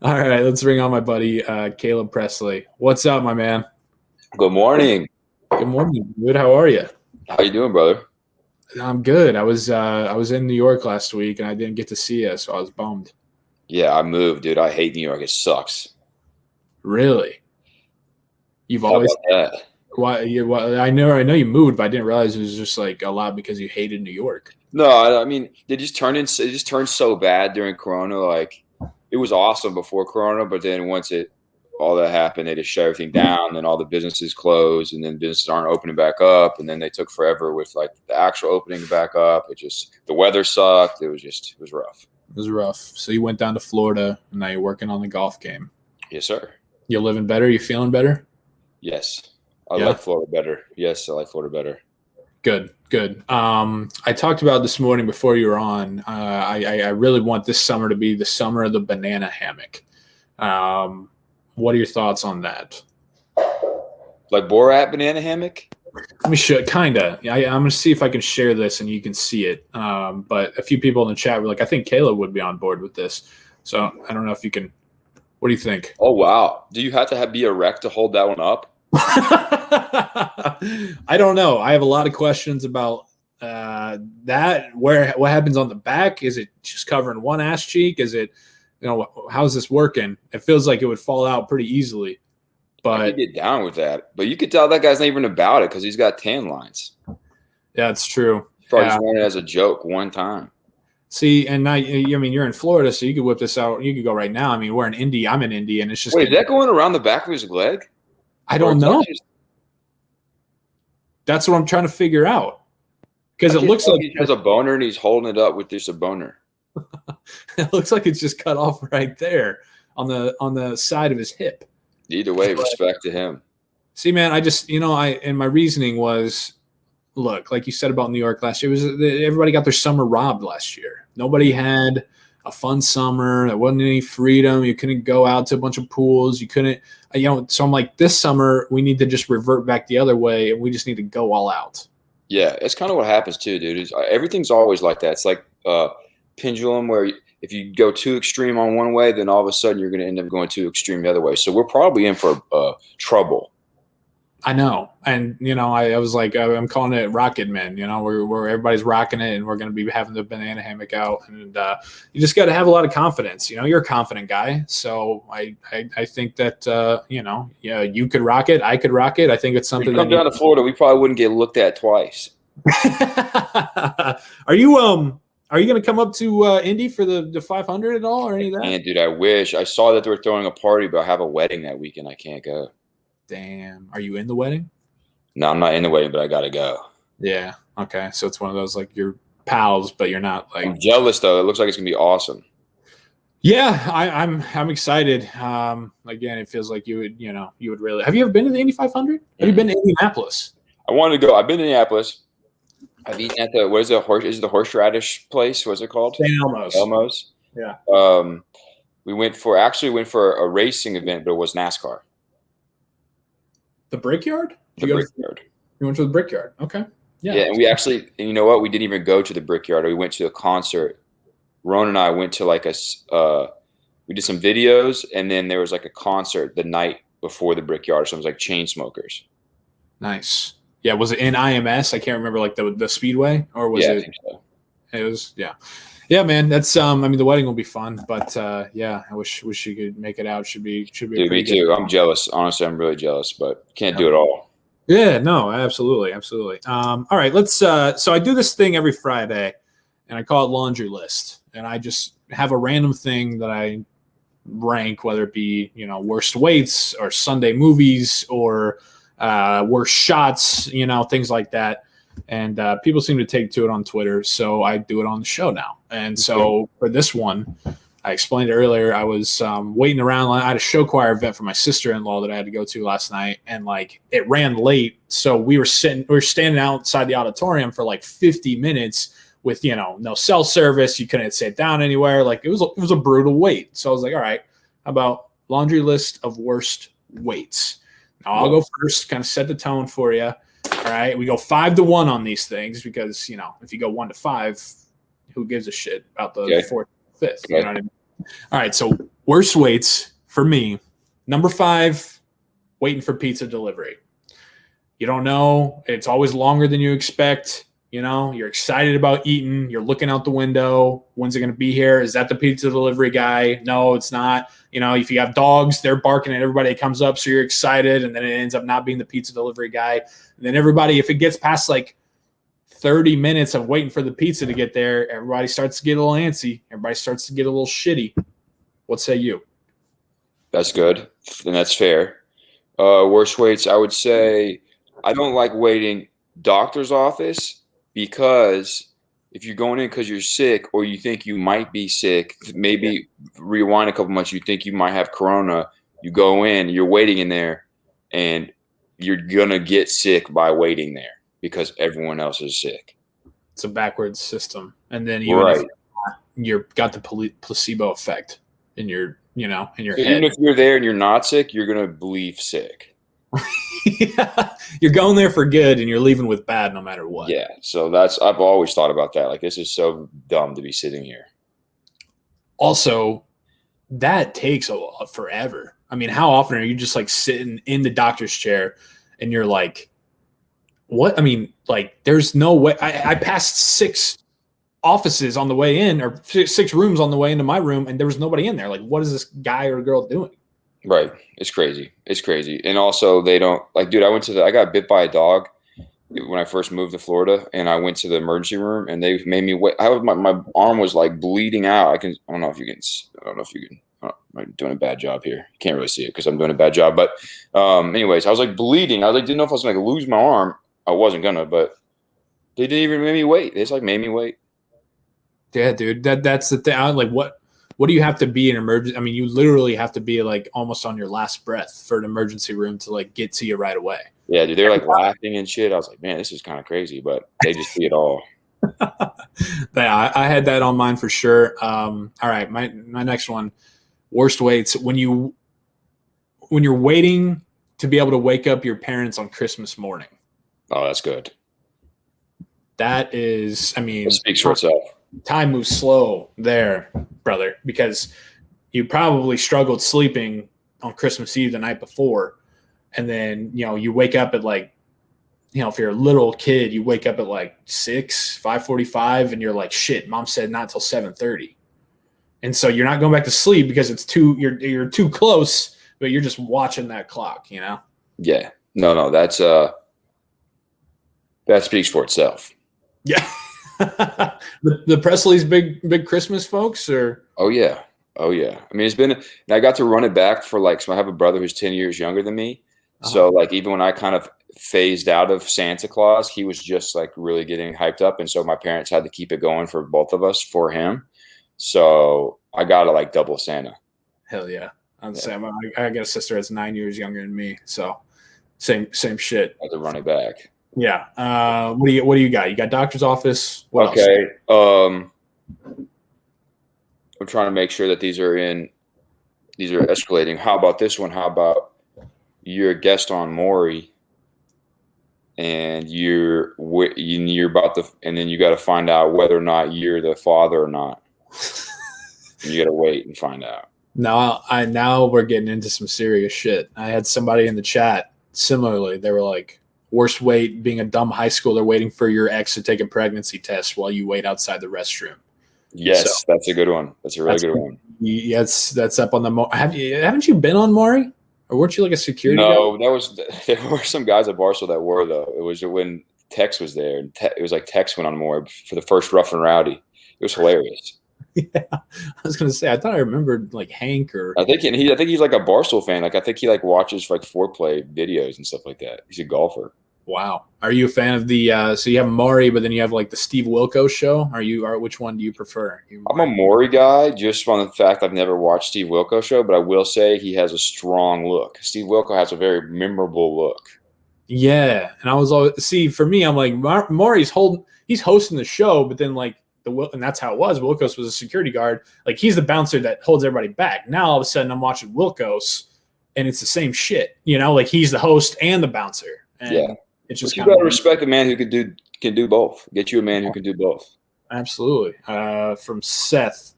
All right, let's bring on my buddy Caleb Pressley. What's up, my man? Good morning. Good morning, dude. How are you? How you doing, brother? I'm good. I was in New York last week and I didn't get to see you, so I was bummed. Yeah, I moved, dude. I hate New York. It sucks. Really? You've How always about that? why? I know you moved, but I didn't realize it was just like a lot because you hated New York. No, I mean it just turned so bad during Corona. Like it was awesome before Corona, but then once it all that happened, they just shut everything down. Then all the businesses closed, and then businesses aren't opening back up. And then they took forever with like the actual opening back up. It just the weather sucked. It was rough. It was rough. So you went down to Florida, and now you're working on the golf game. Yes, sir. You living better? You feeling better? Yes, I Yeah. like Florida better. Yes, I like Florida better. Good, good. I talked about this morning before you were on. I really want this summer to be the summer of the banana hammock. What are your thoughts on that? Like Borat banana hammock. Let me show, kinda. I'm gonna see if I can share this and you can see it. But a few people in the chat were like, I think Caleb would be on board with this. So I don't know if you can. What do you think? Oh wow! Do you have to be erect to hold that one up? I don't know. I have a lot of questions about that. What happens on the back? Is it just covering one ass cheek? Is it, how's this working? It feels like it would fall out pretty easily. I But could get down with that, but you could tell that guy's not even about it because he's got tan lines. yeah, it's true. Probably Yeah. just wanted it as a joke one time. See, and now you're in Florida, so you could whip this out. You could go right now. I mean, we're in Indy. I'm in Indy, and it's just. Wait, is that going around the back of his leg? I don't know. Just, That's what I'm trying to figure out. Because I it just looks think like he has a boner and he's holding it up with just a boner. it looks like it's just cut off right there on the side of his hip. Either way, respect to him. See, man, I just and my reasoning was, look, like you said about New York last year, everybody got their summer robbed last year. Nobody had a fun summer. There wasn't any freedom. You couldn't go out to a bunch of pools. You couldn't, so I'm like, this summer we need to just revert back the other way, and we just need to go all out. Yeah, it's kind of what happens too, dude. Everything's always like that. It's like pendulum where if you go too extreme on one way, then all of a sudden you're going to end up going too extreme the other way. So we're probably in for trouble. I know. And, I was like, I'm calling it Rocket Men, where everybody's rocking it and we're going to be having the banana hammock out. And you just got to have a lot of confidence. You're a confident guy. So I think that, you could rock it. I could rock it. I think it's something If we come down to Florida, we probably wouldn't get looked at twice. Are you going to come up to Indy for the 500 at all or any of that? And dude, I wish. I saw that they were throwing a party, but I have a wedding that weekend. I can't go. Damn. Are you in the wedding? No, I'm not in the wedding, but I got to go. Yeah. Okay. So it's one of those like you're pals, but you're not like. I'm jealous though. It looks like it's gonna be awesome. Yeah, I'm excited. Again, it feels like you would really. Have you ever been to the Indy 500? Have you been to Indianapolis? I wanted to go. I've been to Indianapolis. I've eaten at the is it the horseradish place? What's it called? St. Elmo's. Elmo's. Yeah. We went for a racing event, but it was NASCAR. The Brickyard? Brickyard. You went to the Brickyard. Okay. Yeah. Yeah, and we actually, and you know what? We didn't even go to the Brickyard. We went to a concert. Ron and I went to we did some videos, and then there was like a concert the night before the Brickyard. So it was like Chainsmokers. Nice. Yeah. Was it in IMS? I can't remember, like the Speedway, or was I it? think so. It was. Yeah. Yeah, man. That's the wedding will be fun, but yeah, I wish you could make it out. Should be. Dude, me too. I'm jealous. Honestly, I'm really jealous, but can't do it all. Yeah, no, absolutely. All right, let's. So I do this thing every Friday, and I call it laundry list, and I just have a random thing that I rank, whether it be worst weights or Sunday movies or worst shots, things like that. And people seem to take to it on Twitter, so I do it on the show now. And so for this one, I explained it earlier. I was waiting around. I had a show choir event for my sister-in-law that I had to go to last night, and it ran late. So we were standing outside the auditorium for like 50 minutes with no cell service. You couldn't sit down anywhere. Like it was a brutal wait. So I was like, all right, how about laundry list of worst weights? Now I'll go first, kind of set the tone for you. All right, we go 5-1 on these things because if you go 1-5, who gives a shit about the fourth, fifth? You know what I mean? All right, so Worst waits for me. Number 5, waiting for pizza delivery. You don't know. It's always longer than you expect. You know, you're excited about eating. You're looking out the window. When's it going to be here? Is that the pizza delivery guy? No, it's not. You know, if you have dogs, they're barking at everybody that comes up, so you're excited, and then it ends up not being the pizza delivery guy. And then everybody, if it gets past like 30 minutes of waiting for the pizza to get there, everybody starts to get a little antsy. Everybody starts to get a little shitty. What say you? That's good, and that's fair. Worst waits, I would say I don't like waiting doctor's office, because if you're going in because you're sick or you think you might be sick, maybe rewind a couple months, you think you might have corona, you go in, you're waiting in there, and you're going to get sick by waiting there because everyone else is sick. It's a backwards system. And then if you've got the placebo effect in your, in your head. Even if you're there and you're not sick, you're going to believe sick. Yeah, you're going there for good and you're leaving with bad no matter what. Yeah, so I've always thought about that. Like, this is so dumb to be sitting here. Also, that takes forever. I mean, how often are you just like sitting in the doctor's chair and you're like, what? I mean, like, there's no way. I passed 6 offices on the way in, or 6 rooms on the way into my room, and there was nobody in there. Like, what is this guy or girl doing? Right. It's crazy. It's crazy. And also, they don't like, dude, I got bit by a dog when I first moved to Florida, and I went to the emergency room, and they made me wait. My arm was like bleeding out. I don't know if you can. I'm doing a bad job here. You can't really see it because I'm doing a bad job. But anyways, I was like bleeding. I was like, didn't know if I was going to lose my arm. I wasn't gonna, but they didn't even make me wait. They just like made me wait. Yeah, dude. That's the thing. I'm like, what do you have to be in emergency? I mean, you literally have to be like almost on your last breath for an emergency room to like get to you right away. Yeah, dude. They're like laughing and shit. I was like, man, this is kind of crazy, but they just see it all. Yeah, I had that on mine for sure. All right, my next one, worst waits when you're waiting to be able to wake up your parents on Christmas morning. Oh, that's good. That is, I mean, it speaks for itself. Time moves slow there, brother, because you probably struggled sleeping on Christmas Eve the night before. And then, you wake up at like, if you're a little kid, you wake up at like 5:45 and you're like, shit, mom said not till 7:30. And so you're not going back to sleep because you're too close, but you're just watching that clock, Yeah. No, that speaks for itself. Yeah. the Presley's big Christmas folks, or? Oh yeah. I mean, I got to run it back for so I have a brother who's 10 years younger than me. Uh-huh. So like, even when I kind of phased out of Santa Claus, he was just like really getting hyped up. And so my parents had to keep it going for both of us for him. So I got to like double Santa. Hell yeah. I'm the same. I got a sister that's 9 years younger than me. So same shit. I had to run it back. Yeah. What do you got? You got doctor's office. What okay. else? I'm trying to make sure that these are escalating. How about this one? How about you're a guest on Maury, and you're about to, and then you got to find out whether or not you're the father or not. And you got to wait and find out. Now we're getting into some serious shit. I had somebody in the chat similarly. They were like, worst wait, being a dumb high schooler waiting for your ex to take a pregnancy test while you wait outside the restroom. Yes, that's a good one. That's a really good one. Yes, that's up on the. Haven't you been on Maury, or weren't you like a security guy? No, there were some guys at Barstool that were, though. It was when Tex was there. It was like Tex went on Maury for the first Rough and Rowdy. It was hilarious. Yeah, I was gonna say. I thought I remembered like Hank or. I think he's like a Barstool fan. Like, I think he like watches like foreplay videos and stuff like that. He's a golfer. Wow. Are you a fan of the? So you have Maury, but then you have like the Steve Wilkos show. Which one do you prefer? I'm a Maury guy, just from the fact I've never watched Steve Wilkos show, but I will say he has a strong look. Steve Wilkos has a very memorable look. Yeah, and I was always for me, I'm like Maury's he's hosting the show, but then like and that's how it was. Wilkos was a security guard. Like, he's the bouncer that holds everybody back. Now all of a sudden I'm watching Wilkos, and it's the same shit. Like, he's the host and the bouncer. And yeah. It's just you gotta respect a man who can do both. Get you a man who can do both. Absolutely. From Seth,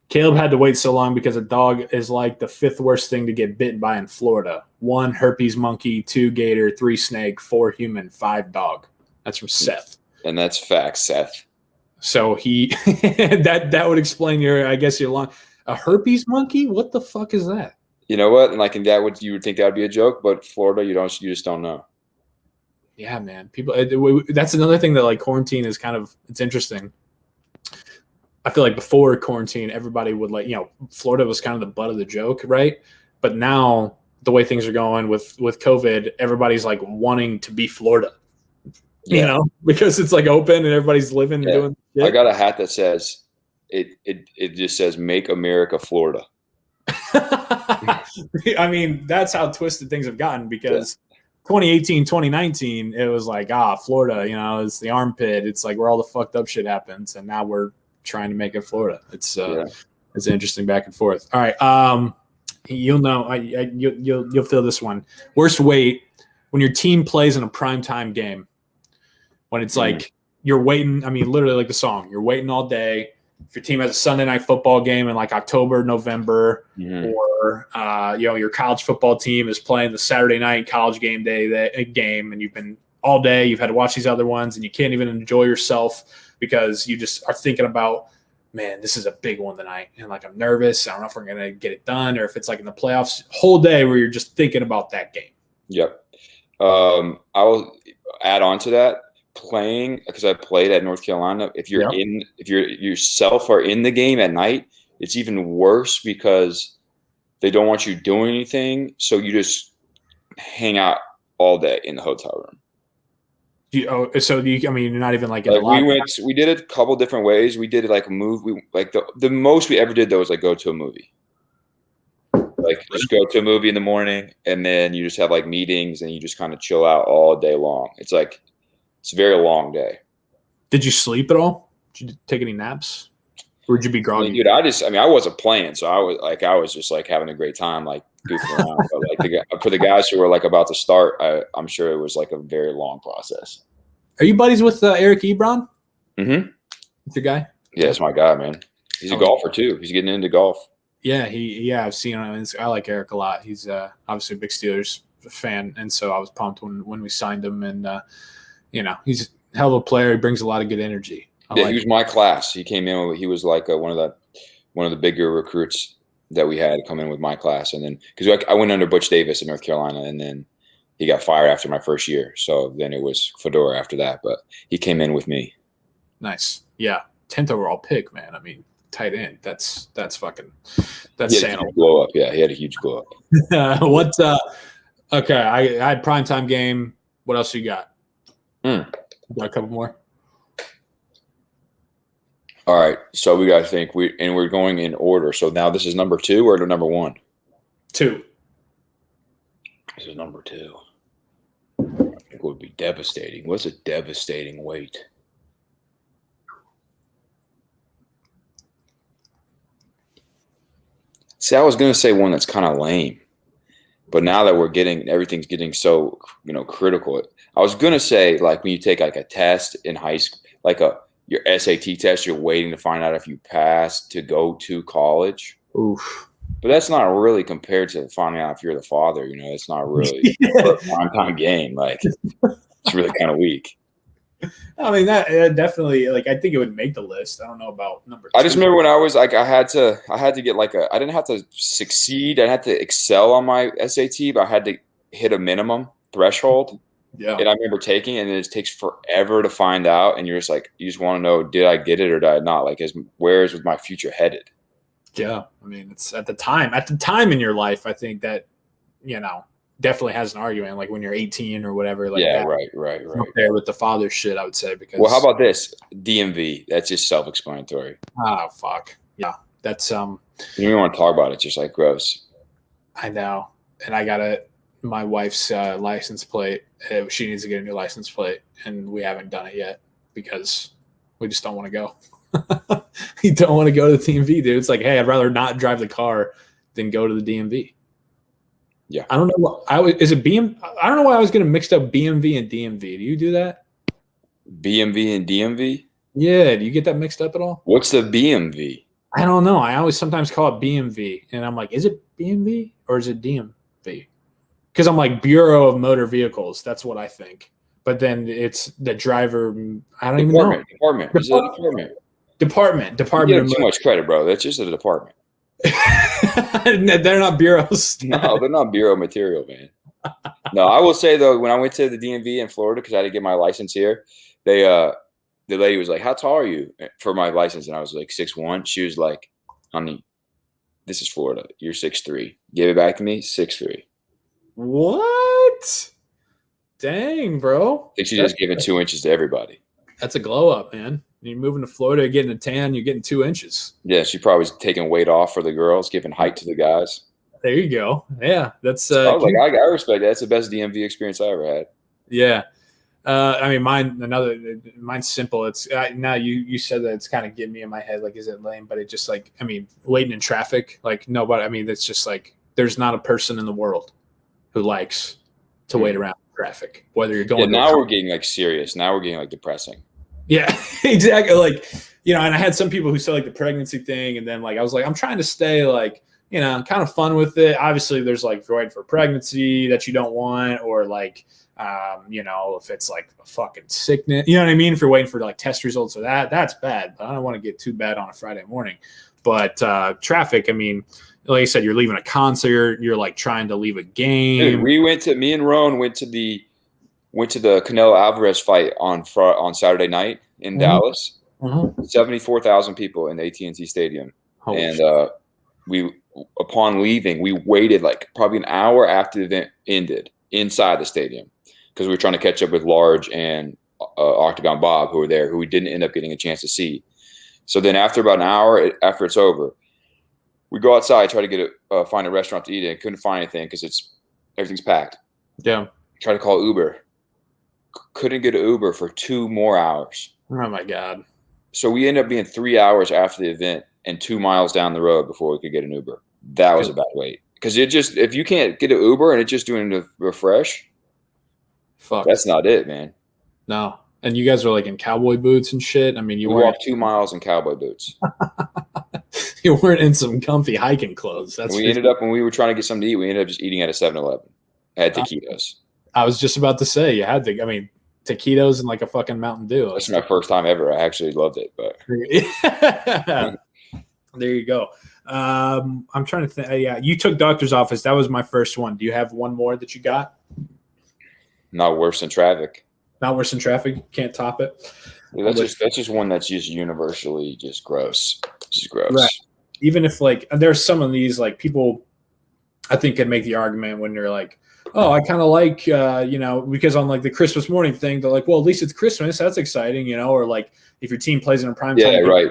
Caleb had to wait so long because a dog is like the 5th worst thing to get bitten by in Florida. 1, herpes monkey. 2, gator. 3, snake. 4, human. 5, dog. That's from Seth. And that's facts, Seth. So he that would explain your long. A herpes monkey? What the fuck is that? You know what? And like, you would think that would be a joke, but Florida, you just don't know. Yeah, man. People. That's another thing that like quarantine is kind of. It's interesting. I feel like before quarantine, everybody would Florida was kind of the butt of the joke, right? But now the way things are going with COVID, everybody's like wanting to be Florida, because it's like open and everybody's living and doing shit. I got a hat that says it just says "Make America Florida." I mean, that's how twisted things have gotten because 2018, 2019, it was like, Florida, it's the armpit. It's like where all the fucked up shit happens. And now we're trying to make it Florida. It's it's interesting back and forth. All right. You'll know, you'll feel this one. Worst wait when your team plays in a primetime game, when it's like you're waiting. I mean, literally like the song, you're waiting all day. If your team has a Sunday night football game in like October, November, or your college football team is playing the Saturday night college game day game, and you've been all day, you've had to watch these other ones, and you can't even enjoy yourself because you just are thinking about, man, this is a big one tonight, and like I'm nervous. I don't know if we're gonna get it done, or if it's like in the playoffs, whole day where you're just thinking about that game. Yep. I will add on to that. Playing, because I played at North Carolina, if you're yourself are in the game at night, it's even worse because they don't want you doing anything, so you just hang out all day in the hotel room. You're not even like in the lobby. We did it a couple different ways. We did it like a movie. Like the most we ever did though was like go to a movie. Like just go to a movie in the morning, and then you just have like meetings, and you just kind of chill out all day long. It's a very long day. Did you sleep at all? Did you take any naps? Or did you be groggy? Dude, I wasn't playing, so I was just like having a great time, like goofing around. But like for the guys who were like about to start, I'm sure it was like a very long process. Are you buddies with Eric Ebron? Mm-hmm. That's your guy? Yeah, it's my guy, man. He's a golfer too. He's getting into golf. Yeah, I've seen him. I like Eric a lot. He's obviously a big Steelers fan, and so I was pumped when we signed him, and he's a hell of a player. He brings a lot of good energy. He was my class. He came in. He was like one of the bigger recruits that we had come in with my class, and then because I went under Butch Davis in North Carolina, and then he got fired after my first year. So then it was Fedora after that, but he came in with me. Nice, yeah, 10th overall pick, man. I mean, tight end. That's saying a huge blow up. Yeah, he had a huge blow up. Okay, I had primetime game. What else you got? Got a couple more. All right, so we got to think. We're going in order. So now this is number 2 or number 1? 2. This is number 2. I think it would be devastating. What's a devastating wait? See, I was going to say one that's kind of lame, but now that everything's getting so critical. I was going to say like when you take like a test in high school, like your SAT test, you're waiting to find out if you pass to go to college. Oof. But that's not really compared to finding out if you're the father. It's not really a prime game. Like it's really kind of weak. I mean, that definitely, like, I think it would make the list. I don't know about number 2. I just remember when I was like, I had to get like I didn't have to succeed. I didn't have to excel on my SAT, but I had to hit a minimum threshold. Yeah. And I remember taking it, and it takes forever to find out. And you're just like, you just want to know, did I get it or did I not? Like, where is my future headed? Yeah. I mean, it's at the time in your life, I think that, definitely has an argument. Like when you're 18 or whatever. Like yeah, that, right. Up there with the father shit, I would say. Because well, how about this DMV? That's just self-explanatory. Oh, fuck. Yeah. That's You don't even want to talk about it. It's just like gross. I know. And I got my wife's license plate. She needs to get a new license plate, and we haven't done it yet because we just don't want to go. You don't want to go to the DMV, dude. It's like, hey, I'd rather not drive the car than go to the DMV. Yeah. I don't know. I don't know why I was getting mixed up BMV and DMV. Do you do that? BMV and DMV? Yeah. Do you get that mixed up at all? What's the BMV? I don't know. I always sometimes call it BMV, and I'm like, is it BMV or is it DMV? Because I'm like Bureau of Motor Vehicles. That's what I think. But then it's the driver. I don't even know. Department. Is it a department? Department. You give too much credit, bro. That's just a department. They're not bureaus. No, they're not bureau material, man. No, I will say though, when I went to the DMV in Florida because I had to get my license here, the lady was like, "How tall are you for my license?" And I was like 6'1". She was like, "Honey, this is Florida. You're 6'3". Give it back to me, 6'3". What? Dang, bro. I think she just giving 2 inches to everybody. That's a glow up, man. You're moving to Florida, getting a tan, you're getting 2 inches. Yeah, she probably was taking weight off for the girls, giving height to the guys. There you go. Yeah, that's. I respect that. That's the best DMV experience I ever had. Yeah, I mean, mine's simple. It's now you said that it's kind of getting me in my head. Like, is it lame? But it just like, I mean, waiting in traffic. Like, nobody. I mean, it's just like there's not a person in the world who likes to wait around in traffic. Whether you're going. Yeah, now we're getting like serious. Now we're getting like depressing. Yeah, exactly. Like, and I had some people who said like the pregnancy thing, and then like I was like, I'm trying to stay like, kind of fun with it. Obviously, there's like if you're waiting for pregnancy that you don't want, or like, if it's like a fucking sickness, you know what I mean? If you're waiting for like test results or that's bad. But I don't want to get too bad on a Friday morning. But traffic, I mean, like I said, you're leaving a concert, you're like trying to leave a game. Dude, me and Roan went to the Canelo Alvarez fight on Saturday night in Dallas. 74,000 people in the AT&T Stadium. Holy and upon leaving, we waited like probably an hour after the event ended inside the stadium because we were trying to catch up with Large and Octagon Bob, who were there, who we didn't end up getting a chance to see. So then after about an hour after it's over, we go outside, try to find a restaurant to eat in. Couldn't find anything because everything's packed. Yeah. Try to call Uber. Couldn't get an Uber for 2 more hours. Oh my God. So we ended up being 3 hours after the event and 2 miles down the road before we could get an Uber. That was a bad wait. Because if you can't get an Uber and it's just doing a refresh, that's not it, man. No. And you guys are like in cowboy boots and shit. I mean, we walked 2 miles in cowboy boots. You weren't in some comfy hiking clothes. When we were trying to get something to eat, we ended up just eating at a 7-Eleven. I had taquitos. I was just about to say, you had to, I mean, taquitos and like a fucking Mountain Dew. That's my first time ever. I actually loved it. But there you go. I'm trying to think. Yeah, you took doctor's office. That was my first one. Do you have one more that you got? Not worse than traffic. Not worse than traffic. Can't top it. Yeah, that's just one that's just universally just gross. Just gross. Right. Even if like there's some of these like people, I think can make the argument when they're like, oh, I kind of like, because on like the Christmas morning thing, they're like, well, at least it's Christmas. That's exciting, or like if your team plays in a prime time. Yeah, right.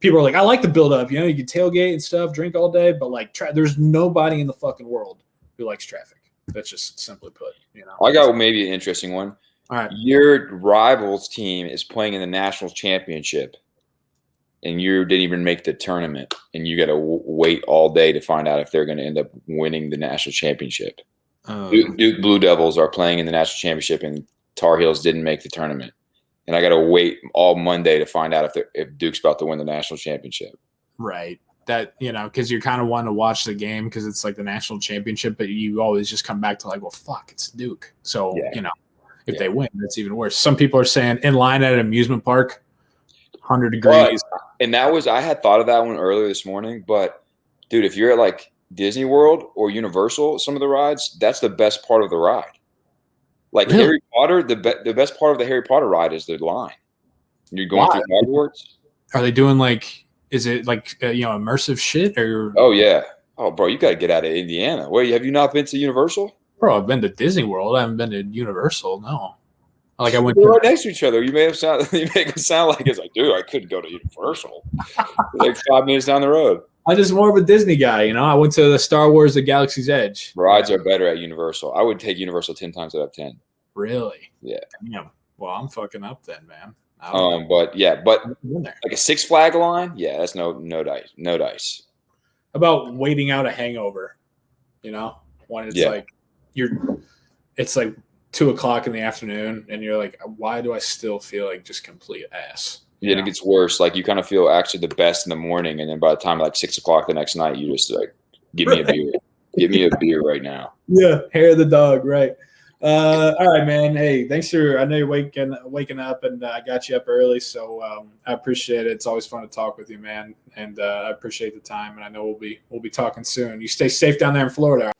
People are like, I like the build up. You can tailgate and stuff, drink all day, but like there's nobody in the fucking world who likes traffic. That's just simply put, I got maybe an interesting one. All right. Your rival's team is playing in the national championship, and you didn't even make the tournament, and you got to wait all day to find out if they're going to end up winning the national championship. Duke Blue Devils are playing in the national championship, and Tar Heels didn't make the tournament. And I got to wait all Monday to find out if Duke's about to win the national championship. Right. That, because you're kind of wanting to watch the game because it's like the national championship, but you always just come back to like, well, fuck, it's Duke. So, if they win, that's even worse. Some people are saying in line at an amusement park, 100 degrees. And I had thought of that one earlier this morning, but dude, if you're at like Disney World or Universal, some of the rides, that's the best part of the ride. Like really? Harry Potter, the best part of the Harry Potter ride is the line. You're going through Hogwarts. Are they doing like, is it like, immersive shit? Or? Oh, yeah. Oh, bro, you got to get out of Indiana. Wait, have you not been to Universal? Bro, I've been to Disney World. I haven't been to Universal, no. Like I went right next to each other. You make it sound like it's like, dude, I couldn't go to Universal. Like 5 minutes down the road. I'm just more of a Disney guy, I went to the Star Wars: The Galaxy's Edge. Rides are better at Universal. I would take Universal 10 times out of 10. Really? Yeah. Damn. Well, I'm fucking up then, man. But like a Six Flag line, yeah, that's no dice. No dice. About waiting out a hangover, when it's like it's like 2:00 in the afternoon, and you're like, why do I still feel like just complete ass? then it gets worse. Like, you kind of feel actually the best in the morning, and then by the time like 6 o'clock the next night, you just like, give me a beer. Give me a beer right now. Yeah, hair of the dog, right? All right, man. Hey, thanks for. I know you're waking up, and I got you up early, so I appreciate it. It's always fun to talk with you, man, and I appreciate the time. And I know we'll be talking soon. You stay safe down there in Florida.